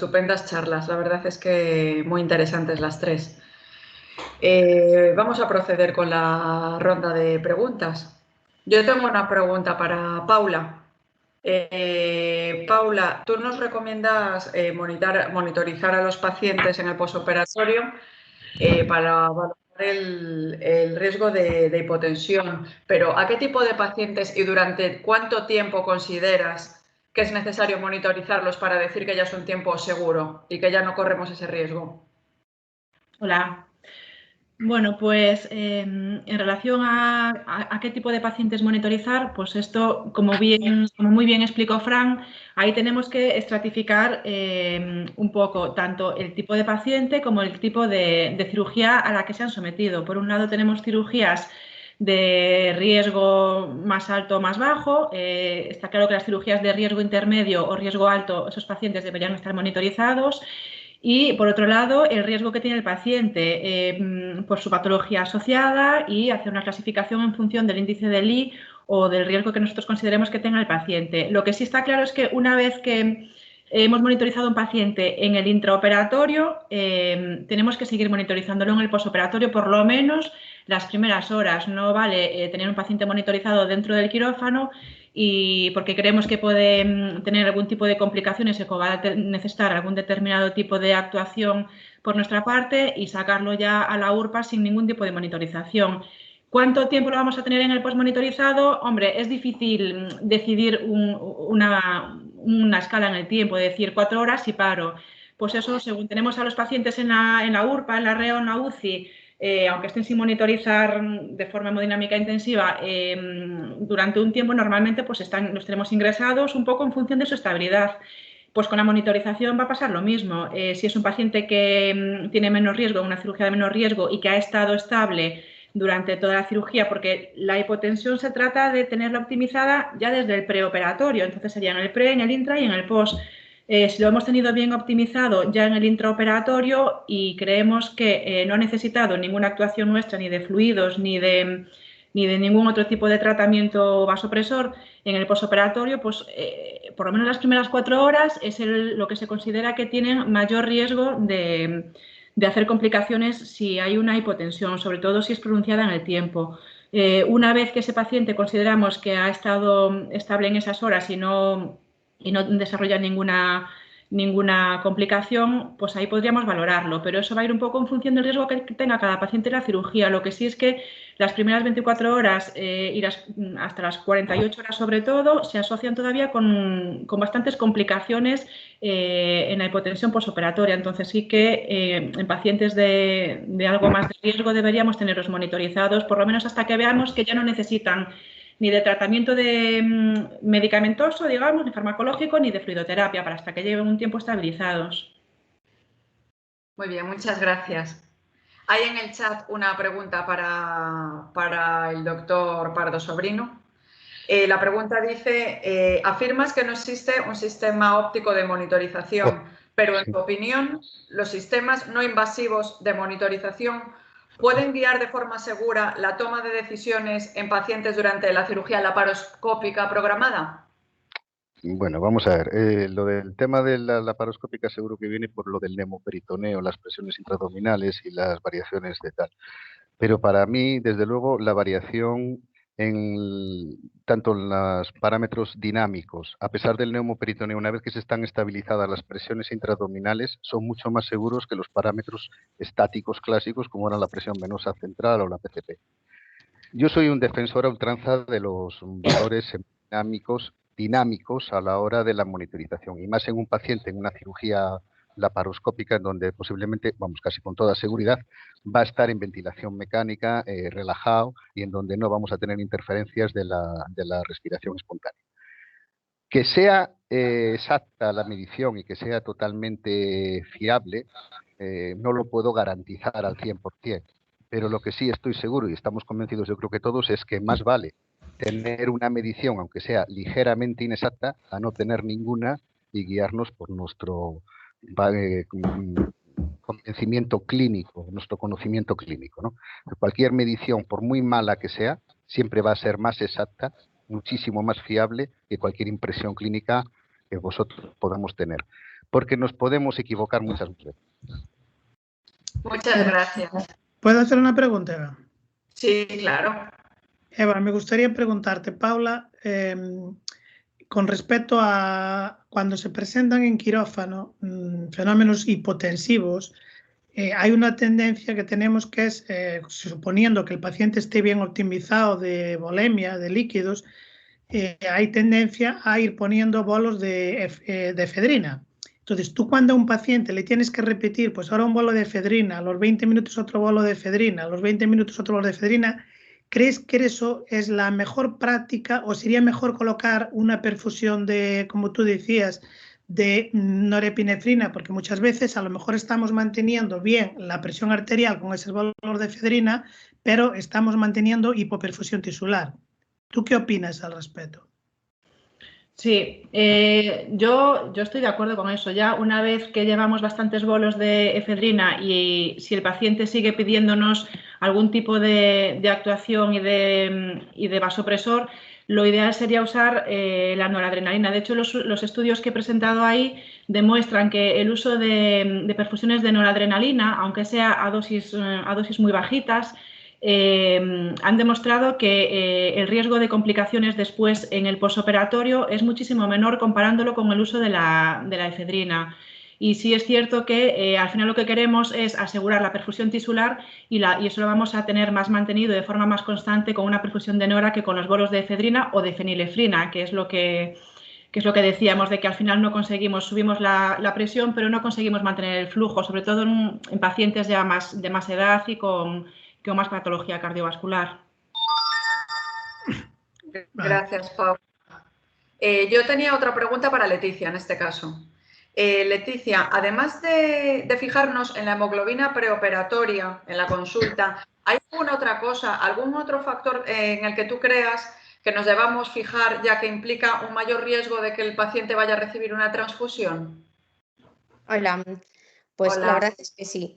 Estupendas charlas, la verdad es que muy interesantes las tres. Vamos a proceder con la ronda de preguntas. Yo tengo una pregunta para Paula. Paula, ¿tú nos recomiendas monitorizar a los pacientes en el posoperatorio para valorar el riesgo de hipotensión? Pero ¿a qué tipo de pacientes y durante cuánto tiempo consideras que es necesario monitorizarlos para decir que ya es un tiempo seguro y que ya no corremos ese riesgo? Hola. Bueno, pues en relación a qué tipo de pacientes monitorizar, pues esto, como muy bien explicó Fran, ahí tenemos que estratificar un poco tanto el tipo de paciente como el tipo de cirugía a la que se han sometido. Por un lado tenemos cirugías de riesgo más alto o más bajo. Está claro que las cirugías de riesgo intermedio o riesgo alto, esos pacientes deberían estar monitorizados. Y, por otro lado, el riesgo que tiene el paciente por su patología asociada y hacer una clasificación en función del índice de Lee o del riesgo que nosotros consideremos que tenga el paciente. Lo que sí está claro es que una vez que hemos monitorizado a un paciente en el intraoperatorio, tenemos que seguir monitorizándolo en el posoperatorio por lo menos las primeras horas. No vale tener un paciente monitorizado dentro del quirófano y porque creemos que puede tener algún tipo de complicaciones o va a necesitar algún determinado tipo de actuación por nuestra parte y sacarlo ya a la URPA sin ningún tipo de monitorización. ¿Cuánto tiempo lo vamos a tener en el postmonitorizado? Hombre, es difícil decidir una escala en el tiempo, decir 4 horas y paro. Pues eso, según tenemos a los pacientes en la URPA, en la REO, en la UCI, aunque estén sin monitorizar de forma hemodinámica intensiva, durante un tiempo normalmente pues los tenemos ingresados un poco en función de su estabilidad. Pues con la monitorización va a pasar lo mismo. Si es un paciente que tiene menos riesgo, una cirugía de menos riesgo y que ha estado estable durante toda la cirugía, porque la hipotensión se trata de tenerla optimizada ya desde el preoperatorio, entonces sería en el pre, en el intra y en el post. Si lo hemos tenido bien optimizado ya en el intraoperatorio y creemos que no ha necesitado ninguna actuación nuestra, ni de fluidos, ni de ningún otro tipo de tratamiento vasopresor en el posoperatorio, pues por lo menos las primeras 4 horas es lo que se considera que tienen mayor riesgo de hacer complicaciones si hay una hipotensión, sobre todo si es pronunciada en el tiempo. Una vez que ese paciente consideramos que ha estado estable en esas horas y no desarrolla ninguna complicación, pues ahí podríamos valorarlo, pero eso va a ir un poco en función del riesgo que tenga cada paciente en la cirugía. Lo que sí es que las primeras 24 horas y hasta las 48 horas sobre todo se asocian todavía con bastantes complicaciones en la hipotensión posoperatoria. Entonces sí que en pacientes de algo más de riesgo deberíamos tenerlos monitorizados, por lo menos hasta que veamos que ya no necesitan ni de tratamiento medicamentoso, digamos, ni farmacológico, ni de fluidoterapia, para hasta que lleven un tiempo estabilizados. Muy bien, muchas gracias. Hay en el chat una pregunta para el doctor Pardo Sobrino. La pregunta dice, afirmas que no existe un sistema óptico de monitorización, pero en tu opinión, los sistemas no invasivos de monitorización pueden guiar de forma segura la toma de decisiones en pacientes durante la cirugía laparoscópica programada. Bueno, vamos a ver. Lo del tema de la laparoscópica seguro que viene por lo del nemoperitoneo, las presiones intraabdominales y las variaciones de tal. Pero para mí, desde luego, la variación tanto en los parámetros dinámicos, a pesar del neumoperitoneo, una vez que se están estabilizadas las presiones intraabdominales, son mucho más seguros que los parámetros estáticos clásicos, como eran la presión venosa central o la PCP. Yo soy un defensor a ultranza de los valores dinámicos a la hora de la monitorización, y más en un paciente en una cirugía laparoscópica en donde posiblemente, vamos, casi con toda seguridad, va a estar en ventilación mecánica, relajado, y en donde no vamos a tener interferencias de la respiración espontánea. Que sea exacta la medición y que sea totalmente fiable, no lo puedo garantizar al 100%, pero lo que sí estoy seguro, y estamos convencidos yo creo que todos, es que más vale tener una medición, aunque sea ligeramente inexacta, a no tener ninguna y guiarnos por nuestro convencimiento clínico, nuestro conocimiento clínico, ¿no? Cualquier medición, por muy mala que sea, siempre va a ser más exacta, muchísimo más fiable que cualquier impresión clínica que vosotros podamos tener. porque nos podemos equivocar muchas veces. Muchas gracias. ¿Puedo hacer una pregunta, Eva? Sí, claro. Eva, me gustaría preguntarte, Paula, con respecto a cuando se presentan en quirófano fenómenos hipotensivos, hay una tendencia que tenemos que es, suponiendo que el paciente esté bien optimizado de volemia, de líquidos, hay tendencia a ir poniendo bolos de efedrina. Entonces, tú cuando a un paciente le tienes que repetir, pues ahora un bolo de efedrina, a los 20 minutos otro bolo de efedrina, a los 20 minutos otro bolo de efedrina, ¿crees que eso es la mejor práctica o sería mejor colocar una perfusión de, como tú decías, de norepinefrina? Porque muchas veces a lo mejor estamos manteniendo bien la presión arterial con ese bolos de efedrina, pero estamos manteniendo hipoperfusión tisular. ¿Tú qué opinas al respecto? Sí, yo estoy de acuerdo con eso. Ya una vez que llevamos bastantes bolos de efedrina y si el paciente sigue pidiéndonos algún tipo de actuación y de vasopresor, lo ideal sería usar la noradrenalina. De hecho, los estudios que he presentado ahí demuestran que el uso de perfusiones de noradrenalina, aunque sea a dosis muy bajitas, han demostrado que el riesgo de complicaciones después en el posoperatorio es muchísimo menor comparándolo con el uso de la efedrina. Y sí es cierto que al final lo que queremos es asegurar la perfusión tisular y eso lo vamos a tener más mantenido de forma más constante con una perfusión de nora que con los bolos de efedrina o de fenilefrina, que es lo que decíamos, de que al final no conseguimos, subimos la presión, pero no conseguimos mantener el flujo, sobre todo en pacientes ya de más edad y con más patología cardiovascular. Gracias, Pau. Yo tenía otra pregunta para Leticia en este caso. Leticia, además de fijarnos en la hemoglobina preoperatoria en la consulta, ¿hay alguna otra cosa, algún otro factor en el que tú creas que nos debamos fijar ya que implica un mayor riesgo de que el paciente vaya a recibir una transfusión? Hola, pues Hola. la verdad es que sí.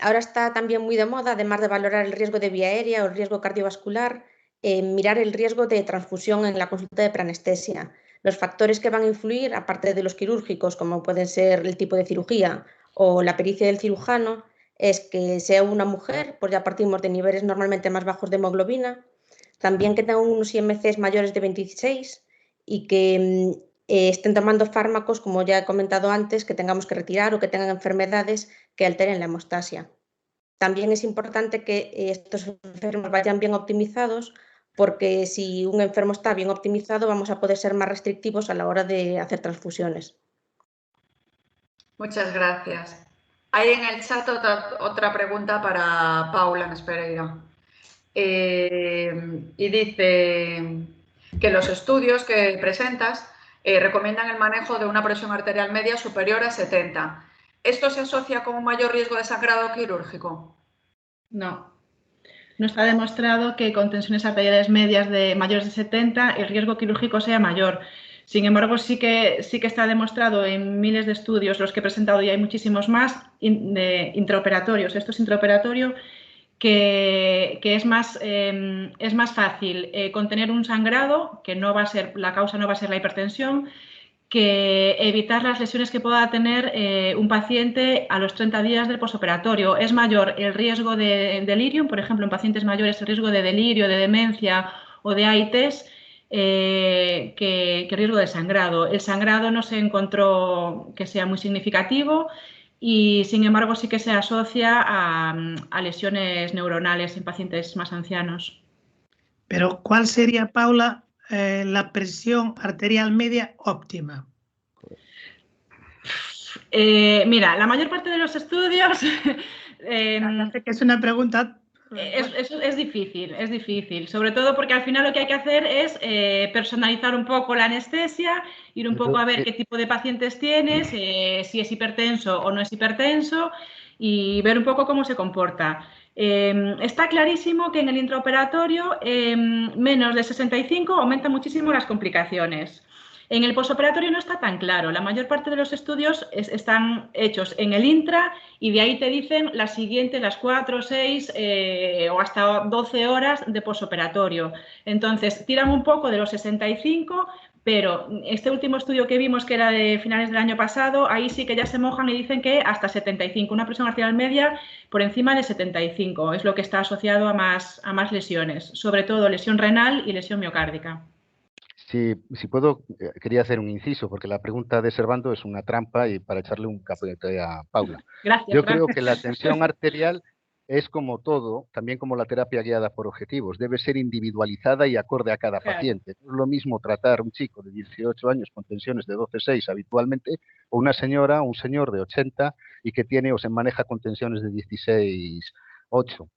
Ahora está también muy de moda, además de valorar el riesgo de vía aérea o el riesgo cardiovascular, mirar el riesgo de transfusión en la consulta de preanestesia. Los factores que van a influir, aparte de los quirúrgicos, como pueden ser el tipo de cirugía o la pericia del cirujano, es que sea una mujer, pues ya partimos de niveles normalmente más bajos de hemoglobina, también que tenga unos IMCs mayores de 26 y que estén tomando fármacos, como ya he comentado antes, que tengamos que retirar o que tengan enfermedades que alteren la hemostasia. También es importante que estos enfermos vayan bien optimizados, porque si un enfermo está bien optimizado vamos a poder ser más restrictivos a la hora de hacer transfusiones. Muchas gracias. Hay en el chat otra pregunta para Paula Nespereira. Y dice que los estudios que presentas recomiendan el manejo de una presión arterial media superior a 70. ¿Esto se asocia con un mayor riesgo de sangrado quirúrgico? No. No está demostrado que con tensiones arteriales medias de mayores de 70 el riesgo quirúrgico sea mayor. Sin embargo, sí que está demostrado en miles de estudios, los que he presentado y hay muchísimos más, intraoperatorios. Esto es intraoperatorio, que es más fácil contener un sangrado, que no va a ser, la causa no va a ser la hipertensión, que evitar las lesiones que pueda tener un paciente a los 30 días del posoperatorio. Es mayor el riesgo de delirium, por ejemplo, en pacientes mayores el riesgo de delirio, de demencia o de AITs que el riesgo de sangrado. El sangrado no se encontró que sea muy significativo y, sin embargo, sí que se asocia a lesiones neuronales en pacientes más ancianos. Pero, ¿cuál sería, Paula, la presión arterial media óptima? Mira, la mayor parte de los estudios... sé que es una pregunta... Es difícil, sobre todo porque al final lo que hay que hacer es personalizar un poco la anestesia, ir un poco a ver qué tipo de pacientes tienes, si es hipertenso o no es hipertenso y ver un poco cómo se comporta. Está clarísimo que en el intraoperatorio menos de 65 aumenta muchísimo las complicaciones. En el posoperatorio no está tan claro. La mayor parte de los estudios están hechos en el intra y de ahí te dicen las siguientes, las 4, 6 o hasta 12 horas de posoperatorio. Entonces, tiran un poco de los 65, Pero este último estudio que vimos, que era de finales del año pasado, ahí sí que ya se mojan y dicen que hasta 75, una presión arterial media por encima de 75, es lo que está asociado a más lesiones, sobre todo lesión renal y lesión miocárdica. Si puedo, quería hacer un inciso, porque la pregunta de Servando es una trampa y para echarle un capote a Paula. Gracias, Yo Fran. creo que la tensión arterial es como todo, también como la terapia guiada por objetivos, debe ser individualizada y acorde a cada paciente. No es lo mismo tratar a un chico de 18 años con tensiones de 12,6 habitualmente, o una señora o un señor de 80 y que tiene o se maneja con tensiones de 16,8.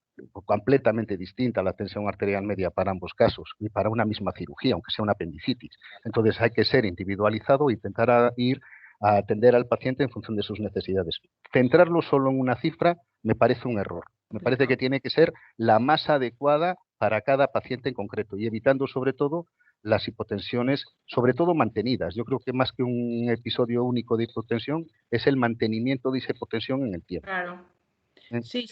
Completamente distinta la tensión arterial media para ambos casos y para una misma cirugía, aunque sea una apendicitis. Entonces hay que ser individualizado e intentar ir a atender al paciente en función de sus necesidades. Centrarlo solo en una cifra me parece un error. Me parece que tiene que ser la más adecuada para cada paciente en concreto y evitando sobre todo las hipotensiones, sobre todo mantenidas. Yo creo que más que un episodio único de hipotensión es el mantenimiento de esa hipotensión en el tiempo. Claro. Sí,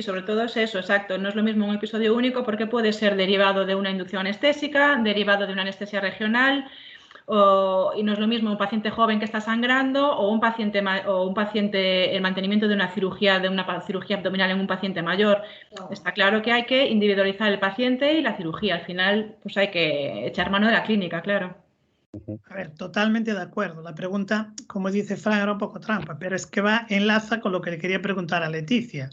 sobre todo es eso, exacto. No es lo mismo un episodio único porque puede ser derivado de una inducción anestésica, derivado de una anestesia regional, y no es lo mismo un paciente joven que está sangrando o un paciente el mantenimiento de una cirugía abdominal en un paciente mayor. Está claro que hay que individualizar el paciente y la cirugía. Al final, pues hay que echar mano de la clínica, claro. A ver, totalmente de acuerdo. La pregunta, como dice Fran, era un poco trampa, pero es que enlaza con lo que le quería preguntar a Leticia.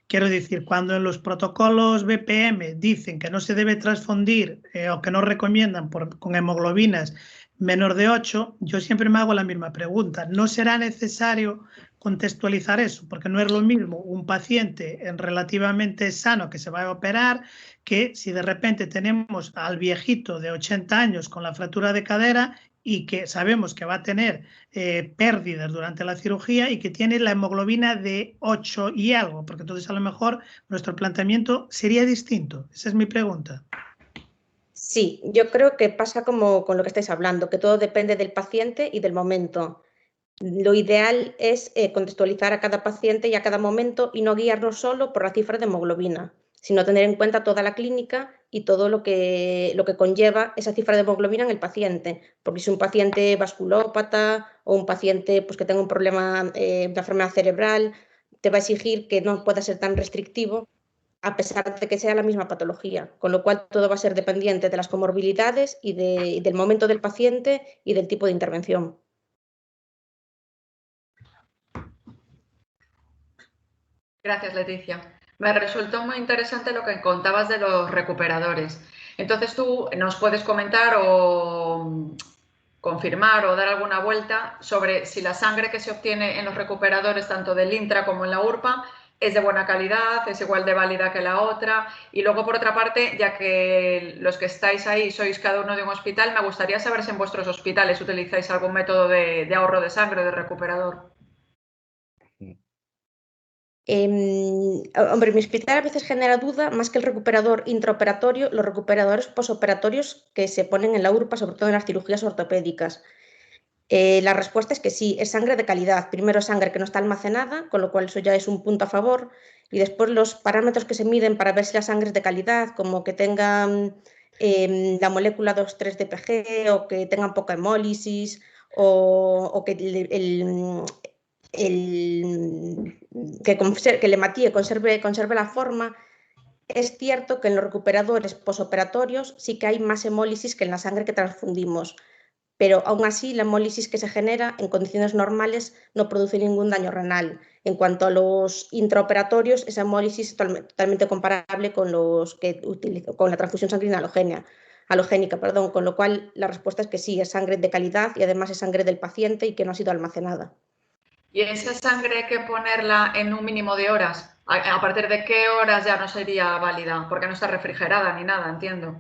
Quiero decir, cuando en los protocolos BPM dicen que no se debe transfundir o que no recomiendan con hemoglobinas menor de 8, yo siempre me hago la misma pregunta. ¿No será necesario contextualizar eso? Porque no es lo mismo un paciente relativamente sano que se va a operar que si de repente tenemos al viejito de 80 años con la fractura de cadera y que sabemos que va a tener pérdidas durante la cirugía y que tiene la hemoglobina de 8 y algo, porque entonces a lo mejor nuestro planteamiento sería distinto. Esa es mi pregunta. Sí, yo creo que pasa como con lo que estáis hablando, que todo depende del paciente y del momento. Lo ideal es contextualizar a cada paciente y a cada momento y no guiarnos solo por la cifra de hemoglobina, sino tener en cuenta toda la clínica y todo lo que conlleva esa cifra de hemoglobina en el paciente. Porque si un paciente vasculópata o un paciente pues, que tenga un problema de enfermedad cerebral, te va a exigir que no pueda ser tan restrictivo a pesar de que sea la misma patología, con lo cual todo va a ser dependiente de las comorbilidades y del momento del paciente y del tipo de intervención. Gracias, Leticia. Me resultó muy interesante lo que contabas de los recuperadores. Entonces, tú nos puedes comentar o confirmar o dar alguna vuelta sobre si la sangre que se obtiene en los recuperadores, tanto del intra como en la URPA, es de buena calidad, es igual de válida que la otra. Y luego, por otra parte, ya que los que estáis ahí sois cada uno de un hospital, me gustaría saber si en vuestros hospitales utilizáis algún método de ahorro de sangre, de recuperador. Hombre, mi hospital a veces genera duda, más que el recuperador intraoperatorio, los recuperadores posoperatorios que se ponen en la URPA, sobre todo en las cirugías ortopédicas. La respuesta es que sí, es sangre de calidad. Primero, sangre que no está almacenada, con lo cual eso ya es un punto a favor. Y después los parámetros que se miden para ver si la sangre es de calidad, como que tengan la molécula 2,3-DPG o que tengan poca hemólisis o que que el hematíe conserve la forma. Es cierto que en los recuperadores posoperatorios sí que hay más hemólisis que en la sangre que transfundimos, pero aún así la hemólisis que se genera en condiciones normales no produce ningún daño renal. En cuanto a los intraoperatorios, esa hemólisis es totalmente comparable con la transfusión sanguínea halogénica, con lo cual la respuesta es que sí, es sangre de calidad y además es sangre del paciente y que no ha sido almacenada. ¿Y esa sangre hay que ponerla en un mínimo de horas? ¿A partir de qué horas ya no sería válida? Porque no está refrigerada ni nada, entiendo.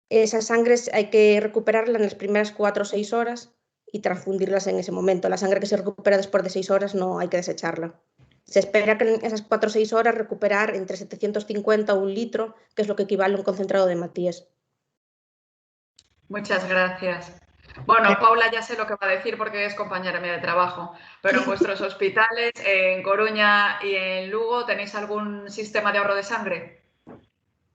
Esas sangres hay que recuperarla en las primeras 4 o 6 horas y transfundirlas en ese momento. La sangre que se recupera después de 6 horas no hay que desecharla. Se espera que en esas 4 o 6 horas recuperar entre 750 o 1 litro, que es lo que equivale a un concentrado de hematíes. Muchas gracias. Bueno, Paula ya sé lo que va a decir porque es compañera mía de trabajo, pero en vuestros hospitales, en Coruña y en Lugo, ¿tenéis algún sistema de ahorro de sangre?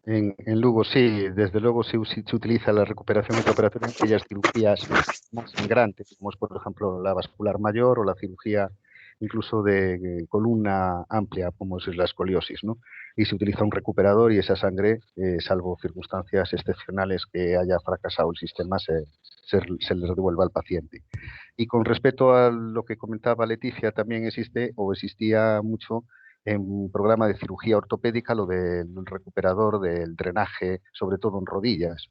En Lugo sí, desde luego se utiliza la recuperación intraoperatoria en aquellas cirugías más sangrantes, como es por ejemplo la vascular mayor o la cirugía incluso de columna amplia, como es la escoliosis, ¿no? Y se utiliza un recuperador y esa sangre, salvo circunstancias excepcionales que haya fracasado el sistema, se le devuelve al paciente. Y con respecto a lo que comentaba Leticia, también existe o existía mucho en un programa de cirugía ortopédica lo del recuperador del drenaje, sobre todo en rodillas.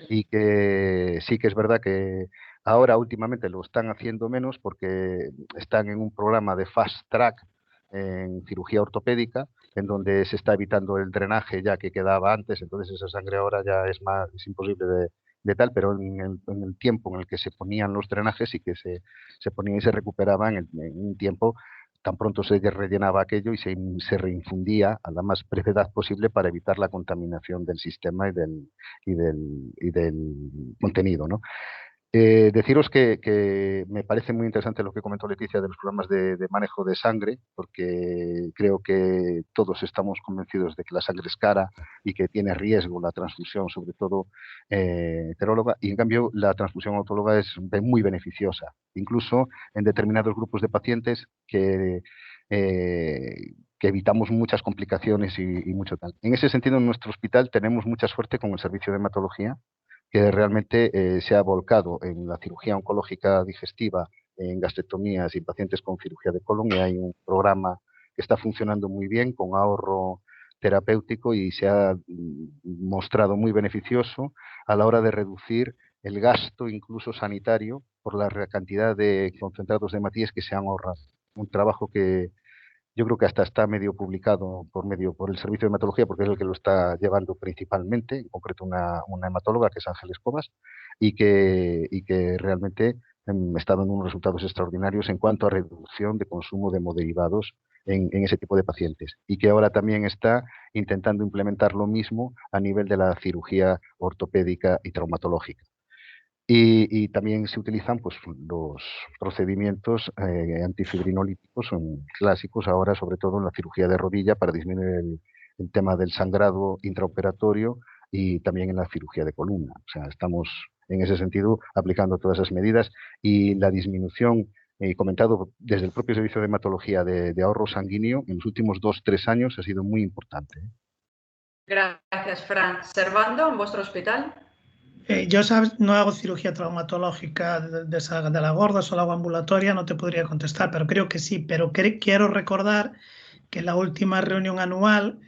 Y que sí que es verdad que ahora últimamente lo están haciendo menos porque están en un programa de fast track en cirugía ortopédica, en donde se está evitando el drenaje ya que quedaba antes, entonces esa sangre ahora ya es imposible de tal, pero en el tiempo en el que se ponían los drenajes y que se ponían y se recuperaban en un tiempo, tan pronto se rellenaba aquello y se reinfundía a la más brevedad posible para evitar la contaminación del sistema y del contenido, ¿no? Deciros que me parece muy interesante lo que comentó Leticia de los programas de manejo de sangre, porque creo que todos estamos convencidos de que la sangre es cara y que tiene riesgo la transfusión, sobre todo heteróloga, y en cambio la transfusión autóloga es muy beneficiosa, incluso en determinados grupos de pacientes que evitamos muchas complicaciones y mucho tal. En ese sentido, en nuestro hospital tenemos mucha suerte con el servicio de hematología, que realmente se ha volcado en la cirugía oncológica digestiva, en gastrectomías y pacientes con cirugía de colon, y hay un programa que está funcionando muy bien con ahorro terapéutico y se ha mostrado muy beneficioso a la hora de reducir el gasto incluso sanitario por la cantidad de concentrados de hematíes que se han ahorrado. Un trabajo que yo creo que hasta está medio publicado por el servicio de hematología, porque es el que lo está llevando principalmente, en concreto una hematóloga que es Ángeles Cobas, y que realmente está dando unos resultados extraordinarios en cuanto a reducción de consumo de hemoderivados en ese tipo de pacientes. Y que ahora también está intentando implementar lo mismo a nivel de la cirugía ortopédica y traumatológica. Y también se utilizan pues, los procedimientos antifibrinolíticos, son clásicos ahora, sobre todo en la cirugía de rodilla, para disminuir el tema del sangrado intraoperatorio y también en la cirugía de columna. O sea, estamos en ese sentido aplicando todas esas medidas y la disminución, comentado desde el propio servicio de hematología de ahorro sanguíneo, en los últimos 2-3 años ha sido muy importante. Gracias, Fran. Servando, en vuestro hospital. Yo no hago cirugía traumatológica de la gorda, solo hago ambulatoria, no te podría contestar, pero creo que sí. Pero quiero recordar que en la última reunión anual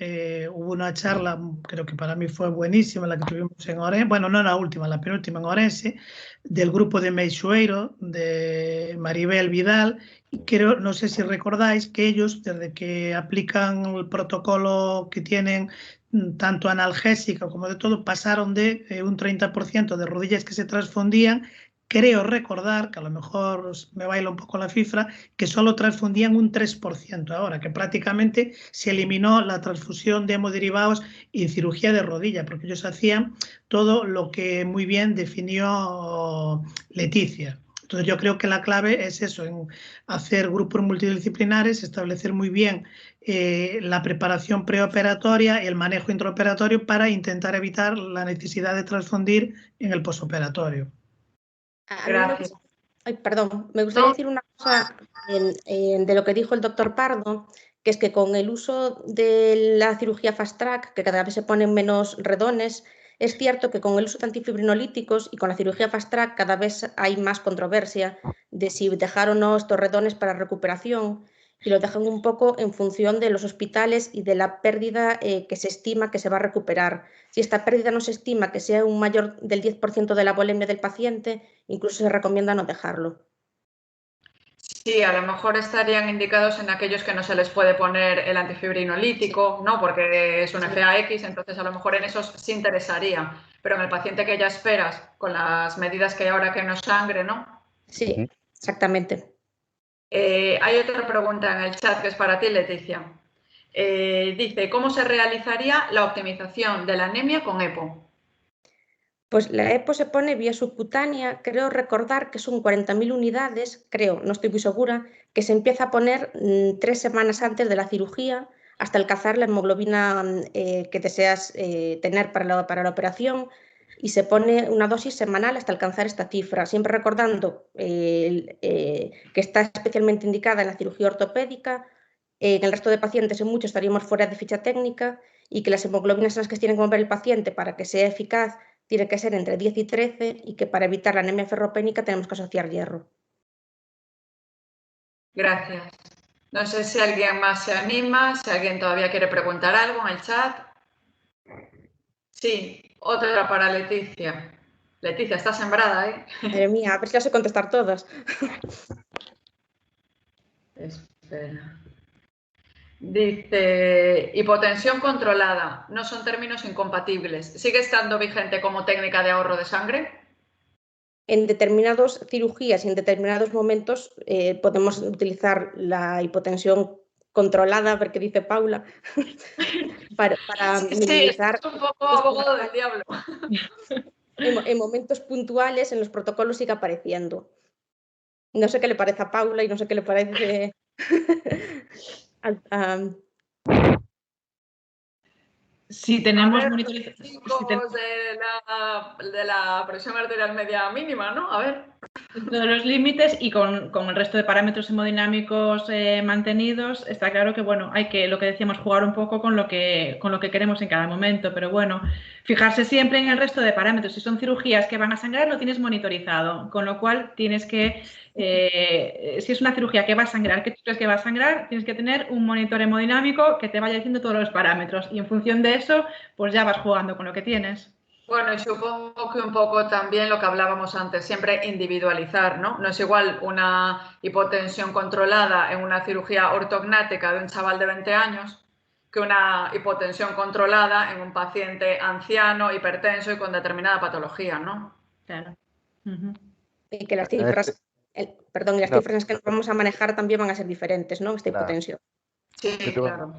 hubo una charla, creo que para mí fue buenísima, la que tuvimos en Orense, bueno, no la última, la penúltima en Orense, del grupo de Meixoeiro, de Maribel Vidal, y creo, no sé si recordáis que ellos, desde que aplican el protocolo que tienen tanto analgésica como de todo, pasaron de un 30% de rodillas que se transfundían. Creo recordar, que a lo mejor me baila un poco la cifra, que solo transfundían un 3% ahora, que prácticamente se eliminó la transfusión de hemoderivados en cirugía de rodilla, porque ellos hacían todo lo que muy bien definió Leticia. Entonces yo creo que la clave es eso, en hacer grupos multidisciplinares, establecer muy bien la preparación preoperatoria y el manejo intraoperatorio para intentar evitar la necesidad de transfundir en el posoperatorio. A mí me gustaría decir una cosa de lo que dijo el doctor Pardo, que es que con el uso de la cirugía fast track, que cada vez se ponen menos redones, es cierto que con el uso de antifibrinolíticos y con la cirugía fast track cada vez hay más controversia de si dejar o no estos redones para recuperación, y lo dejan un poco en función de los hospitales y de la pérdida que se estima que se va a recuperar. Si esta pérdida no se estima que sea un mayor del 10% de la volemia del paciente, incluso se recomienda no dejarlo. Sí, a lo mejor estarían indicados en aquellos que no se les puede poner el antifibrinolítico, ¿no? Porque es un FAX, entonces a lo mejor en esos sí interesaría. Pero en el paciente que ya esperas, con las medidas que hay ahora que no sangre, ¿no? Sí, exactamente. Hay otra pregunta en el chat que es para ti, Leticia. Dice, ¿cómo se realizaría la optimización de la anemia con EPO? Pues la EPO se pone vía subcutánea, creo recordar que son 40.000 unidades, creo, no estoy muy segura, que se empieza a poner 3 semanas antes de la cirugía, hasta alcanzar la hemoglobina que deseas tener para la operación, y se pone una dosis semanal hasta alcanzar esta cifra, siempre recordando que está especialmente indicada en la cirugía ortopédica. En el resto de pacientes, en muchos, estaríamos fuera de ficha técnica, y que las hemoglobinas en las que tiene que mover el paciente para que sea eficaz tiene que ser entre 10 y 13, y que para evitar la anemia ferropénica tenemos que asociar hierro. Gracias. No sé si alguien más se anima, si alguien todavía quiere preguntar algo en el chat. Sí, otra para Leticia. Leticia, está sembrada, ¿eh? Madre mía, a ver si las sé contestar todas. Espera. Dice, hipotensión controlada, no son términos incompatibles. ¿Sigue estando vigente como técnica de ahorro de sangre? En determinadas cirugías y en determinados momentos podemos utilizar la hipotensión controlada, a ver qué dice Paula, para minimizar. Sí, es un poco abogado del diablo. En momentos puntuales en los protocolos sigue apareciendo. No sé qué le parece a Paula y no sé qué le parece Si tenemos monitorización de la presión arterial media mínima, ¿no? A ver. dentro de los límites y con el resto de parámetros hemodinámicos mantenidos, está claro que, bueno, hay que, lo que decíamos, jugar un poco con lo que queremos en cada momento, pero bueno, fijarse siempre en el resto de parámetros. Si son cirugías que van a sangrar, lo tienes monitorizado, con lo cual tienes que, si es una cirugía que va a sangrar, que tú crees que va a sangrar, tienes que tener un monitor hemodinámico que te vaya diciendo todos los parámetros, y en función de eso, pues ya vas jugando con lo que tienes. Bueno, y supongo que un poco también lo que hablábamos antes, siempre individualizar, ¿no? No es igual una hipotensión controlada en una cirugía ortognática de un chaval de 20 años que una hipotensión controlada en un paciente anciano, hipertenso y con determinada patología, ¿no? Claro. Y que las cifras, perdón, y las cifras que vamos a manejar también van a ser diferentes, ¿no? Esta hipotensión. Sí, claro.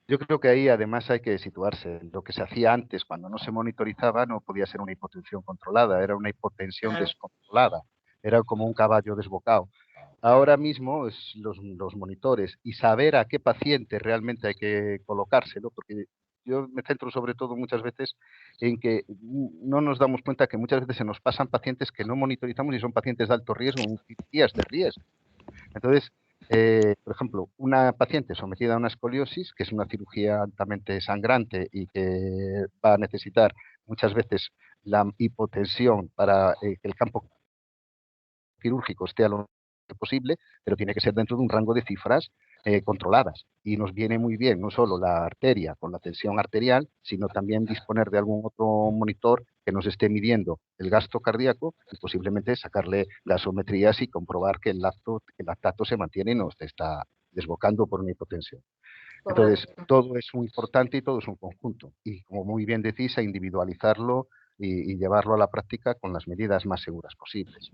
Yo creo que ahí además hay que situarse. Lo que se hacía antes, cuando no se monitorizaba, no podía ser una hipotensión controlada, era una hipotensión descontrolada, era como un caballo desbocado. Ahora mismo los monitores y saber a qué paciente realmente hay que colocárselo, porque yo me centro sobre todo muchas veces en que no nos damos cuenta que muchas veces se nos pasan pacientes que no monitorizamos y son pacientes de alto riesgo, cirugías de riesgo. Entonces, por ejemplo, una paciente sometida a una escoliosis, que es una cirugía altamente sangrante y que va a necesitar muchas veces la hipotensión para que el campo quirúrgico esté a lo posible, pero tiene que ser dentro de un rango de cifras controladas. Y nos viene muy bien no solo la arteria con la tensión arterial, sino también disponer de algún otro monitor que nos esté midiendo el gasto cardíaco y posiblemente sacarle gasometrías y comprobar que el lactato se mantiene y no se está desbocando por una hipotensión. Entonces, todo es muy importante y todo es un conjunto. Y como muy bien decís, a individualizarlo y llevarlo a la práctica con las medidas más seguras posibles.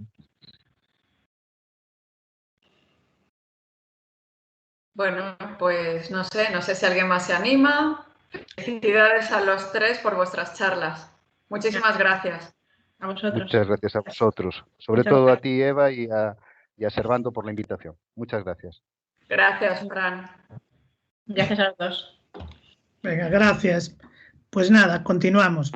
Bueno, pues no sé si alguien más se anima. Felicidades a los tres por vuestras charlas. Muchísimas gracias. A vosotros. Muchas gracias a vosotros. Sobre todo a ti, Eva, y a Servando por la invitación. Muchas gracias. Gracias, Fran. Gracias a los dos. Venga, gracias. Pues nada, continuamos.